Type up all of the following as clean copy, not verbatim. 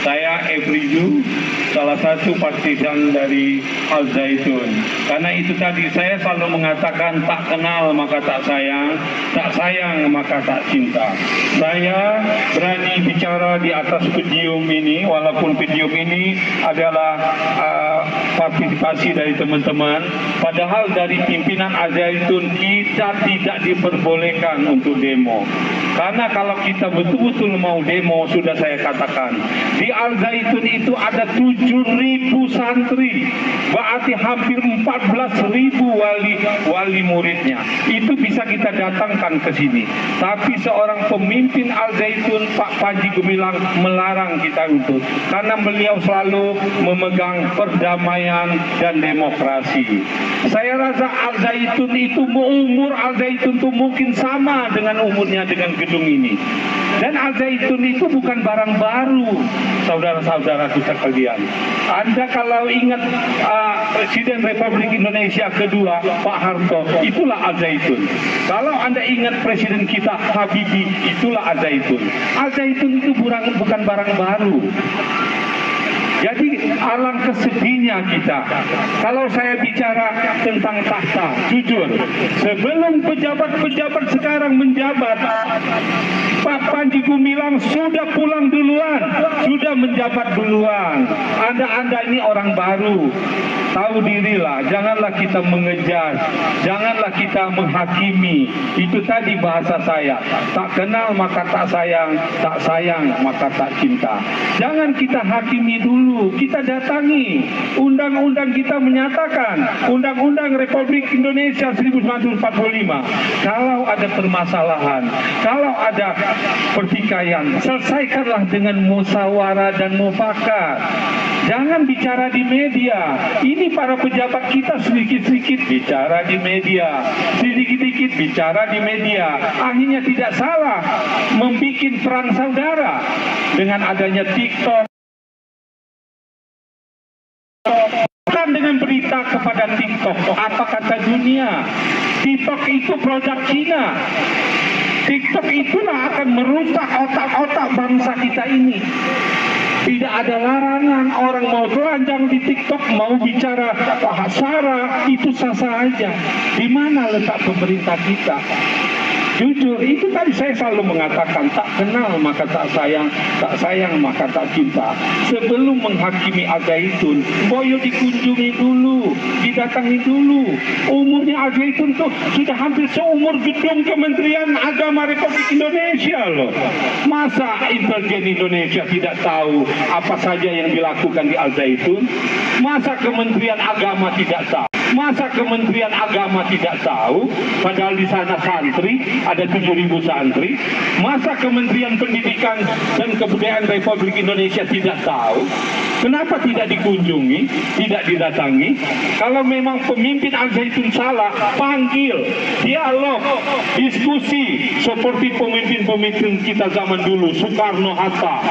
Saya Efriyu, salah satu partisan dari Al Zaitun. Karena itu tadi saya selalu mengatakan tak kenal maka tak sayang maka tak cinta. Saya berani bicara di atas podium ini, walaupun podium ini adalah partisipasi dari teman-teman. Padahal dari pimpinan Al Zaitun kita tidak diperbolehkan untuk demo. Karena kalau kita betul-betul mau demo, sudah saya katakan, di Al Zaitun itu ada 7.000 santri, berarti hampir 14.000 wali muridnya. Itu bisa kita datangkan ke sini. Tapi seorang pemimpin Al Zaitun, Pak Panji Gumilang, melarang kita untuk, karena beliau selalu memegang perdamaian dan demokrasi. Saya rasa Al Zaitun itu, umur Al Zaitun itu mungkin sama dengan umurnya dengan gedung ini. Dan Al Zaitun itu bukan barang baru, saudara-saudaraku sekalian. Anda kalau ingat Presiden Republik Indonesia kedua, Pak Harto, itulah Al Zaitun. Kalau Anda ingat Presiden kita Habibie, itulah Al Zaitun. Al Zaitun itu bukan barang baru. Jadi alangkah sedihnya kita kalau saya bicara tentang tahta. Jujur, sebelum pejabat-pejabat sekarang menjabat, Pak Panji Gumilang sudah pulang duluan, sudah menjabat duluan. Anda ini orang baru, tahu dirilah, janganlah kita mengejar, janganlah kita menghakimi. Itu tadi bahasa saya, tak kenal maka tak sayang maka tak cinta. Jangan kita hakimi dulu, kita datangi. Undang-undang kita menyatakan, Undang-Undang Republik Indonesia 1945, kalau ada permasalahan, kalau ada pertikaian, selesaikanlah dengan musyawarah dan mufakat. Jangan bicara di media. Ini para pejabat kita sedikit-sedikit bicara di media, sedikit-sedikit bicara di media. Akhirnya tidak salah membuat perang saudara dengan adanya TikTok. Dengan berita kepada TikTok, apa kata dunia? TikTok itu produk Cina. TikTok itulah akan merusak otak-otak bangsa kita ini. Tidak ada larangan orang mau telanjang di TikTok, mau bicara sara, itu sah-sah aja. Di mana letak pemerintah kita? Jujur, itu tadi saya selalu mengatakan, tak kenal maka tak sayang maka tak cinta. Sebelum menghakimi Al Zaitun, boyo dikunjungi dulu, didatangi dulu. Umurnya Al Zaitun tuh sudah hampir seumur gedung Kementerian Agama Republik Indonesia loh. Masa intelijen Indonesia tidak tahu apa saja yang dilakukan di Al Zaitun? Masa Kementerian Agama tidak tahu? Masa Kementerian Agama tidak tahu, padahal di sana santri, ada 7.000 santri. Masa Kementerian Pendidikan dan Kebudayaan Republik Indonesia tidak tahu? Kenapa tidak dikunjungi, tidak didatangi? Kalau memang pemimpin Al Zaitun salah, panggil, dialog, diskusi, seperti pemimpin-pemimpin kita zaman dulu, Soekarno, Hatta.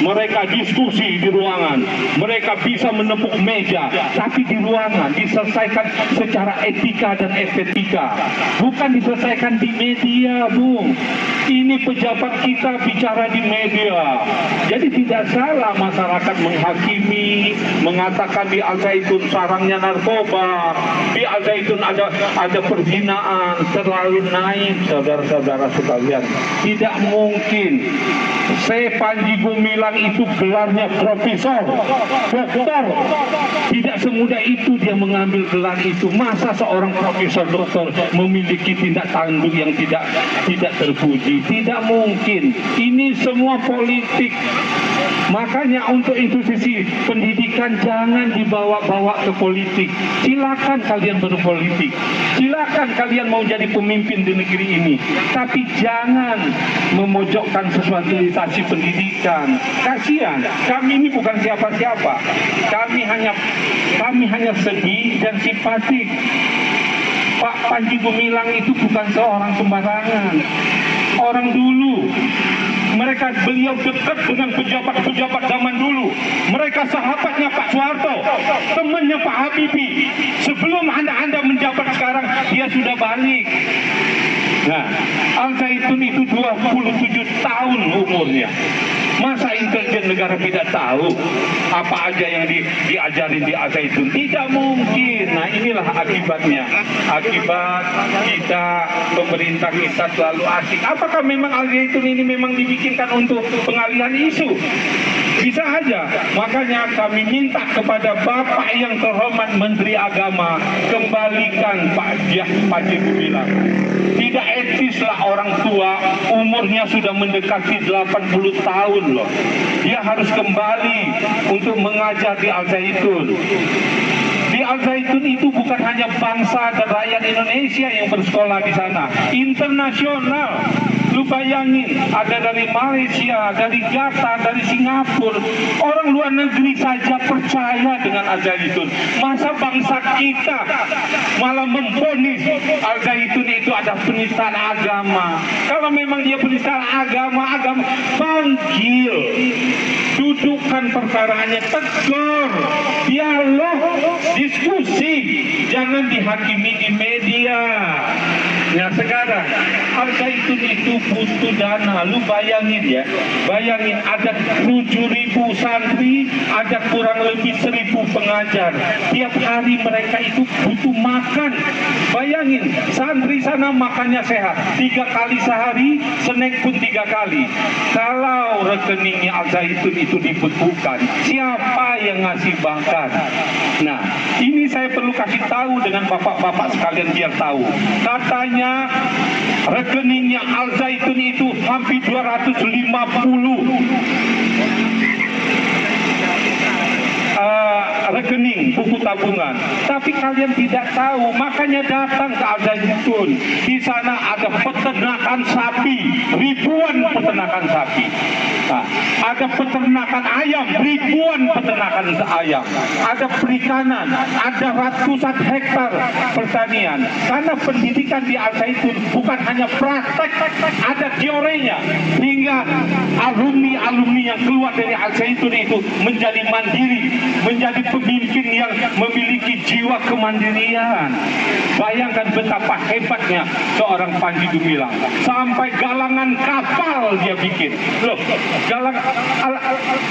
Mereka diskusi di ruangan, mereka bisa menepuk meja, tapi di ruangan diselesaikan secara etika dan estetika, bukan diselesaikan di media, Bung. Ini pejabat kita bicara di media. Jadi tidak salah masyarakat menghakimi, mengatakan di Al Zaitun sarangnya narkoba, di Al Zaitun ada perzinaan terlalu naik, saudara-saudara sekalian. Tidak mungkin. Saya Panji Gumilang itu gelarnya profesor, doktor. Tidak semudah itu dia mengambil gelar itu. Masa seorang profesor doktor memiliki tindak tanduk yang tidak terpuji? Tidak mungkin. Ini semua politik. Makanya untuk institusi pendidikan jangan dibawa-bawa ke politik. Silakan kalian berpolitik. Silakan kalian mau jadi pemimpin di negeri ini. Tapi jangan memojokkan sesuatu instansi pendidikan. Kasihan. Kami ini bukan siapa-siapa. Kami hanya sedih dan simpatik. Pak Panji Gumilang itu bukan seorang sembarangan. Orang dulu, beliau dekat dengan pejabat-pejabat zaman dulu. Mereka sahabatnya Pak Soeharto, temannya Pak Habibie. Sebelum Anda menjabat sekarang, dia sudah balik. Nah, Al-Zaitun itu 27 tahun umurnya. Masa intelijen negara tidak tahu apa aja yang diajarin di Al-Zaitun? Tidak mungkin. Nah, inilah akibatnya. Akibat kita, pemerintah kita selalu asik. Apakah memang Al-Zaitun ini memang dibikinkan untuk pengalihan isu? Bisa aja. Makanya kami minta kepada Bapak yang terhormat Menteri Agama, kembalikan Pak Haji Gumilang. Tidak etislah orang tua umurnya sudah mendekati 80 tahun loh. Dia harus kembali untuk mengajar di Al-Zaitun. Di Al-Zaitun itu bukan hanya bangsa dan rakyat Indonesia yang bersekolah di sana, internasional. Lu bayangin, ada dari Malaysia, dari Jakarta, dari Singapura, orang luar negeri saja percaya dengan Al-Zaitun. Masa bangsa kita malah memvonis Al-Zaitun itu ada penistaan agama? Kalau memang dia penistaan agama panggil, dudukkan perkaranya, tegur, dialog, diskusi, jangan dihakimi di media. Nah sekarang Al-Zaitun itu butuh dana. Lu bayangin ya, bayangin ada 7.000 santri, ada kurang lebih 1.000 pengajar. Tiap hari mereka itu butuh makan. Bayangin, santri sana makannya sehat 3 kali sehari, snack pun 3 kali. Kalau rekeningnya Al-Zaitun itu dibekukan, siapa yang ngasih makan? Nah, ini saya perlu kasih tahu dengan bapak-bapak sekalian biar tahu. Katanya rekeningnya Al-Zaitun itu hampir 250 rekening buku tabungan, tapi kalian tidak tahu. Makanya datang ke Al-Zaitun. Di sana ada peternakan sapi, ribuan peternakan sapi. Nah, ada peternakan ayam, ribuan peternakan ayam. Ada perikanan, ada ratusan hektar pertanian. Karena pendidikan di Al-Zaitun bukan hanya praktek, ada teorinya. Hingga alumni-alumni yang keluar dari Al-Zaitun itu menjadi mandiri, menjadi pemimpin yang memiliki jiwa kemandirian. Bayangkan betapa hebatnya seorang Panji Gumilang. Sampai galangan kapal dia bikin. Loh,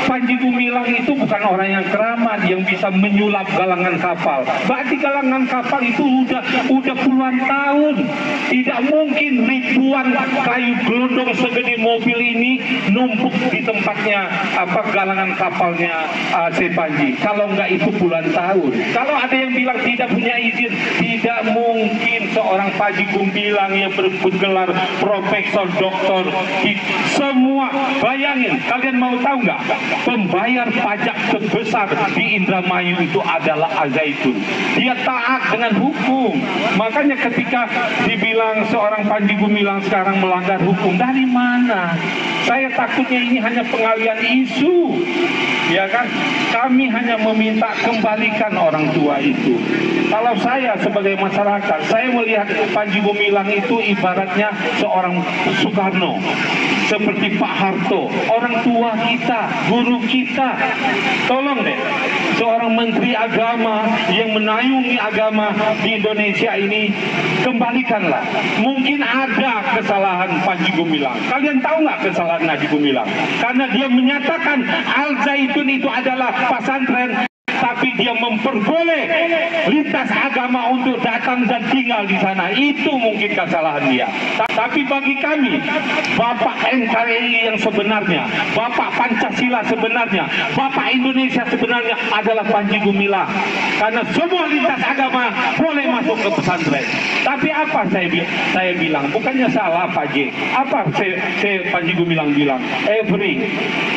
Panji Gumilang itu bukan orang yang keramat yang bisa menyulap galangan kapal. Berarti galangan kapal itu udah puluhan tahun. Tidak mungkin ribuan kayu gelondong segede mobil ini numpuk di tempatnya galangan kapalnya si Panji. Kalau enggak itu puluhan tahun. Kalau ada yang bilang tidak punya izin, tidak mungkin seorang Panji Gumilang yang bergelar profesor, doktor, semua. Bayangin, kalian mau tahu nggak? Pembayar pajak terbesar di Indramayu itu adalah Al-Zaitun. Dia taat dengan hukum. Makanya ketika dibilang seorang Panji Gumilang sekarang melanggar hukum, dari mana? Saya takutnya ini hanya pengalian isu, ya kan? Kami hanya meminta kembalikan orang tua itu. Kalau saya sebagai masyarakat, saya melihat Panji Gumilang itu ibaratnya seorang Soekarno, seperti Pak Harto, orang tua kita, guru kita. Tolong deh, seorang menteri agama yang menayungi agama di Indonesia ini, kembalikanlah. Mungkin ada kesalahan Panji Gumilang. Kalian tahu nggak kesalahan Panji Gumilang? Karena dia menyatakan Al-Zaitun itu adalah pesantren, tapi dia memperboleh lintas agama untuk datang dan tinggal di sana. Itu mungkin kesalahan dia. Tapi bagi kami, Bapak NKRI yang sebenarnya, Bapak Pancasila sebenarnya, Bapak Indonesia sebenarnya adalah Panji Gumilang. Karena semua lintas agama boleh masuk ke pesantren. Tapi apa saya bilang? Bukannya salah Pak J. Apa saya Panji Gumilang bilang?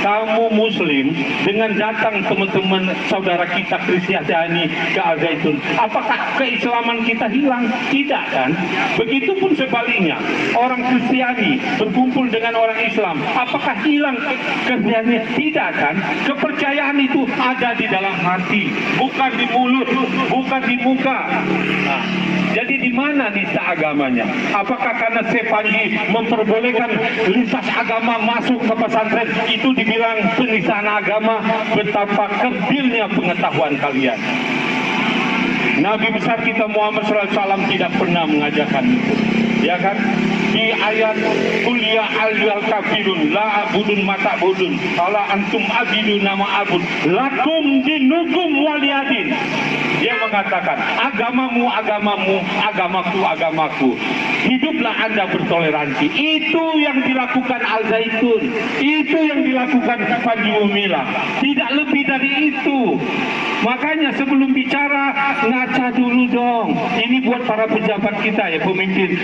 Kamu Muslim, dengan datang teman-teman saudara kita Kristiani ke Al-Zaitun, apakah keislaman kita hilang? Tidak kan? Begitupun sebaliknya, orang Kristiani berkumpul dengan orang Islam, apakah hilang Kristiani? Tidak kan? Kepercayaan itu ada di dalam hati, bukan di mulut, bukan di muka. Nah, jadi di mana nista agamanya? Apakah karena Panji memperbolehkan lintas agama masuk ke pesantren itu dibilang penistaan agama? Betapa kerdilnya pengetahuan kalian. Nabi besar kita Muhammad SAW tidak pernah mengajarkan itu, ya kan? di ayat kuliah al-kafirun la abudun mata budun ala antum abidu nama abud lakum dinukum waliyadin. Dia mengatakan agamamu agamamu, agamaku agamaku. Hiduplah Anda bertoleransi. Itu yang dilakukan Al-Zaitun, itu yang dilakukan Panji Gumilang. Tidak lebih dari itu. Makanya sebelum bicara ngaca dulu dong. Ini buat para pejabat kita ya, pemimpin,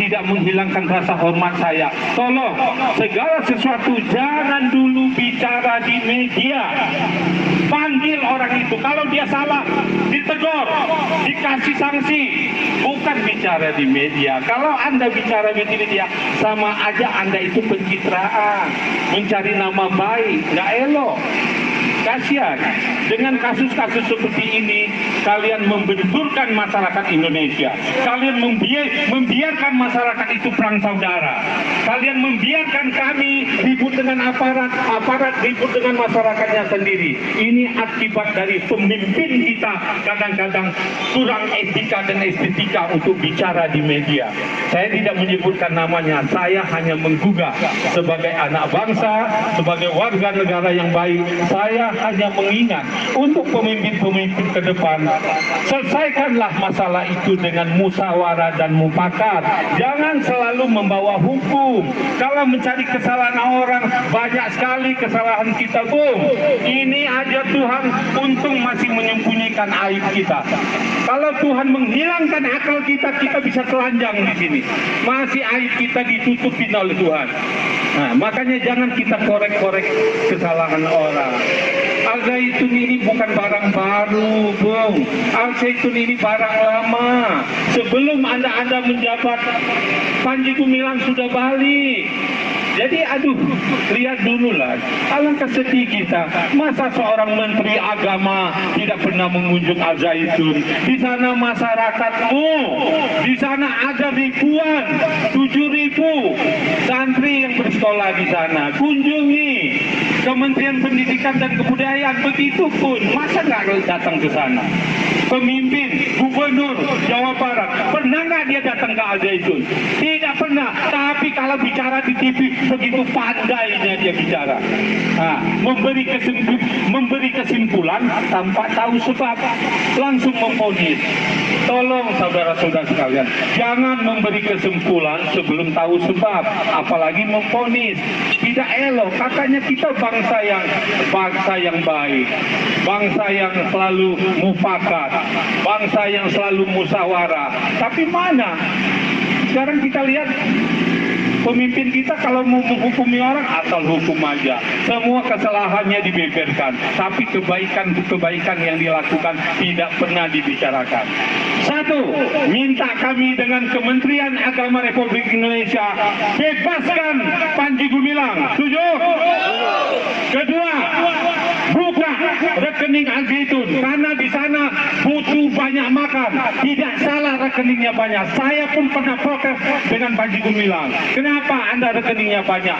tidak menghilangkan rasa hormat saya. Tolong segala sesuatu jangan dulu bicara di media. Panggil orang itu, kalau dia salah ditegur, dikasih sanksi. Bukan bicara di media. Kalau Anda bicara di media, sama aja Anda itu pencitraan, mencari nama baik, nggak elok. Kasihan, dengan kasus-kasus seperti ini, kalian membenturkan masyarakat Indonesia. Kalian membiarkan masyarakat itu perang saudara. Kalian membiarkan kami ribut dengan aparat ribut dengan masyarakatnya sendiri. Ini akibat dari pemimpin kita kadang-kadang kurang etika dan estetika untuk bicara di media. Saya tidak menyebutkan namanya, saya hanya menggugah sebagai anak bangsa, sebagai warga negara yang baik. Saya hanya mengingat untuk pemimpin-pemimpin ke depan, selesaikanlah masalah itu dengan musyawarah dan mufakat. Jangan selalu membawa hukum. Kalau mencari kesalahan orang, banyak sekali kesalahan kita, Bung. Ini aja Tuhan untung masih menyembunyikan aib kita. Kalau Tuhan menghilangkan akal kita, kita bisa telanjang di sini. Masih aib kita ditutupin oleh Tuhan. Nah, makanya jangan kita korek-korek kesalahan orang. Al-Zaitun ini bukan barang baru, Bung. Al-Zaitun ini barang lama. Sebelum Anda menjabat, Panji Gumilang sudah balik. Jadi aduh, lihat dulu lah. Alangkah sedih kita. Masa seorang menteri agama tidak pernah mengunjung Al-Zaitun. Di sana masyarakatmu, di sana ada ribuan, 7.000 santri yang bersekolah di sana. Kunjungi Kementerian Pendidikan dan Kebudayaan, begitu pun. Masa nggak datang ke sana? Pemimpin, gubernur Jawa Barat, pernah nggak dia datang ke Al-Zaitun? Tidak pernah. Tapi kalau bicara di TV, begitu pandainya dia bicara. Nah, memberi kesimpulan tanpa tahu sebab, langsung memvonis. Tolong saudara-saudara sekalian, jangan memberi kesimpulan sebelum tahu sebab, apalagi memvonis. Tidak elok. Katanya kita bangsa yang baik, bangsa yang selalu mufakat, bangsa yang selalu musyawarah. Tapi mana? Sekarang kita lihat pemimpin kita kalau mau menghukumi orang asal hukum aja. Semua kesalahannya dibeberkan, tapi kebaikan yang dilakukan tidak pernah dibicarakan. Satu, minta kami dengan Kementerian Agama Republik Indonesia bebaskan Panji Gumilang. Setuju? Kedua, buka rekening Al-Zaitun karena di sana butuh banyak makan. Tidak salah rekeningnya banyak. Saya pun pernah protes dengan Panji Gumilang. Kenapa Anda rekeningnya banyak?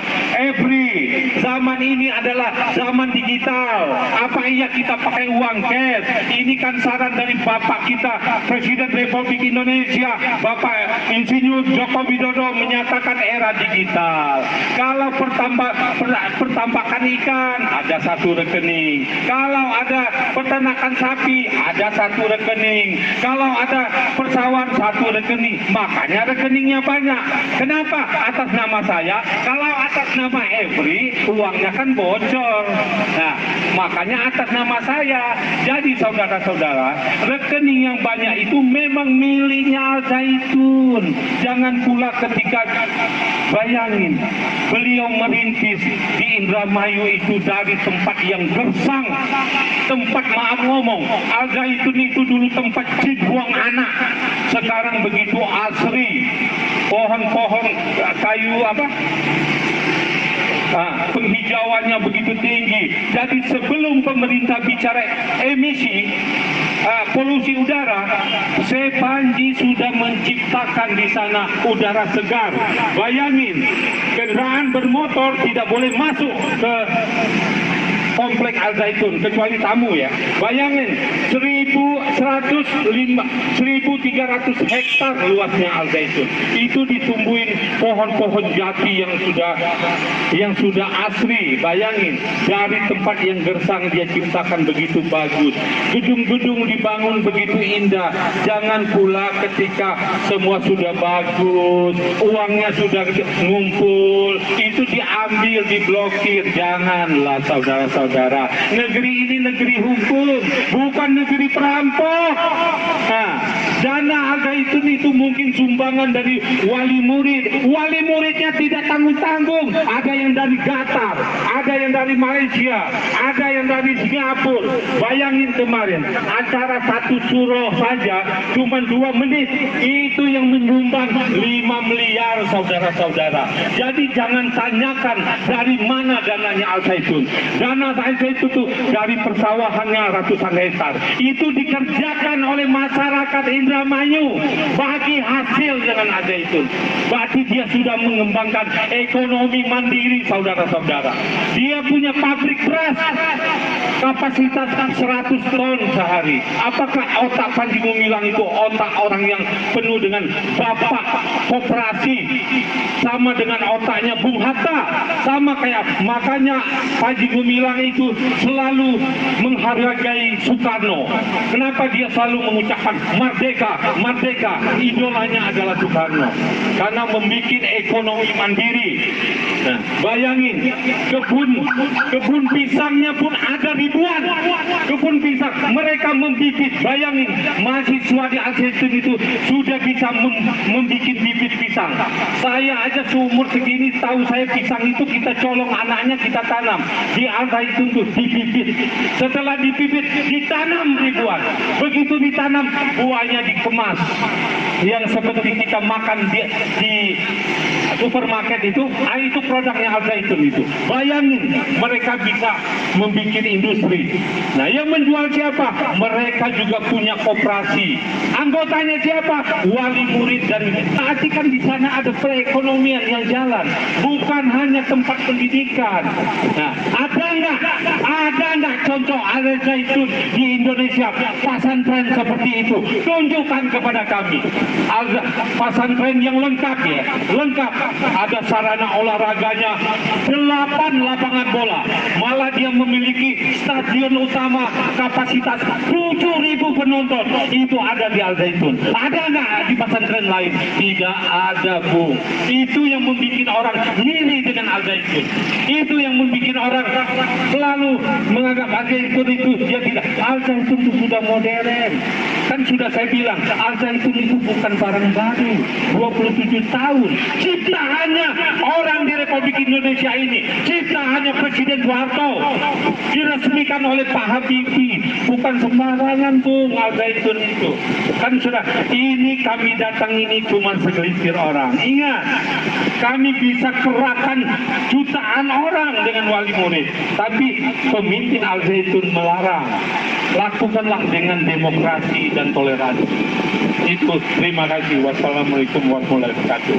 Zaman ini adalah zaman digital. Apa iya kita pakai uang cash? Ini kan saran dari Bapak kita, Presiden Republik Indonesia, Bapak Insinyur Joko Widodo menyatakan era digital. Kalau pertambakan ikan, ada satu rekening. Kalau ada peternakan sapi, ada satu rekening. Kalau ada persawahan, satu rekening. Makanya rekeningnya banyak. Kenapa? Atas nama saya. Kalau atas nama Every, uangnya kan bocor. Nah, makanya atas nama saya. Jadi saudara-saudara, rekening yang banyak itu memang miliknya Al-Zaitun. Jangan pula ketika bayangin beliau merintis di Indramayu itu dari tempat yang gersang, tempat maaf ngomong, Al-Zaitun itu dulu tempat buang anak. Sekarang begitu asri, pohon-pohon kayu penghijauannya begitu tinggi. Jadi sebelum pemerintah bicara emisi polusi udara, Panji sudah menciptakan di sana udara segar. Bayangin, kendaraan bermotor tidak boleh masuk ke komplek Al Zaitun, kecuali tamu ya. Bayangin 1.300 hektar luasnya Al Zaitun. Itu ditumbuhin pohon-pohon jati yang sudah asri. Bayangin, dari tempat yang gersang dia ciptakan begitu bagus. Gedung-gedung dibangun begitu indah. Jangan pula ketika semua sudah bagus, uangnya sudah ngumpul, itu diambil, diblokir. Janganlah saudara-saudara. Negeri ini negeri hukum, bukan negeri perampok. Nah, dana Al Zaitun itu mungkin sumbangan dari wali murid. Wali muridnya tidak tanggung-tanggung. Ada yang dari Qatar, ada yang dari Malaysia, ada yang dari Singapura. Bayangin kemarin, acara satu surau saja cuma 2 menit. Itu yang menyumbang 5 miliar saudara-saudara. Jadi jangan tanyakan dari mana dananya Al Zaitun. Dana Al Zaitun itu dari persawahannya ratusan hektar. Itu dikerjakan oleh masyarakat Indramayu bagi hasil dengan Al Zaitun. Berarti dia sudah mengembangkan ekonomi mandiri saudara-saudara. Dia punya pabrik beras kapasitas 100 ton sehari. Apakah otak Panji Gumilang itu otak orang yang penuh dengan bapak koperasi, sama dengan otaknya Bung Hatta, sama kayak, makanya Panji Gumilang itu selalu menghargai Soekarno. Kenapa dia selalu mengucapkan merdeka, merdeka? Idolanya adalah Soekarno karena membuat ekonomi mandiri. Nah, bayangin, kebun pisangnya pun ada ribuan kebun pisang mereka membibit. Bayangin, mahasiswa di Al Zaitun itu sudah bisa membuat bibit pisang. Saya aja seumur segini tahu saya pisang itu kita colong anaknya, kita tanam di Al Zaitun itu dibibit. Setelah dibibit ditanam ribuan. Begitu ditanam buahnya dikemas. Yang seperti kita makan di supermarket itu produknya Al Zaitun itu. Bayangin, mereka bisa membuat industri. Nah, yang menjual siapa? Mereka juga punya koperasi. Anggotanya siapa? Wali murid dan berarti kan di sana ada perekonomian yang jalan, bukan hanya tempat pendidikan. Nah, ada nggak contoh Al Zaitun di Indonesia pesantren seperti itu? Tunjukkan kepada kami. Pesantren yang lengkap ya, lengkap. Ada sarana olahraganya, 8 lapangan bola. Malah dia memiliki stadion utama kapasitas 7.000 penonton. Itu ada di Al Zaitun. Ada nggak di pesantren lain? Tidak ada, Bung. Itu yang membuat orang ngiri dengan Al Zaitun. Itu yang membuat orang selalu menganggap Al Zaitun itu dia tidak. Al Zaitun itu sudah modern. Kan sudah saya bilang, Al Zaitun itu bukan barang baru. 27 tahun. Ciptaannya orang di Republik Indonesia ini. Ciptaannya Presiden Soeharto. Diresmikan oleh Pak Habibie. Bukan sembarangan, Bung, Al Zaitun itu. Kan sudah, ini kami datang ini cuma segelintir orang. Ingat, kami bisa kerahkan jutaan orang dengan wali murid. Tapi pemimpin Al Zaitun melarang. Lakukanlah dengan demokrasi dan toleransi. Itu, terima kasih. Wassalamualaikum warahmatullahi wabarakatuh.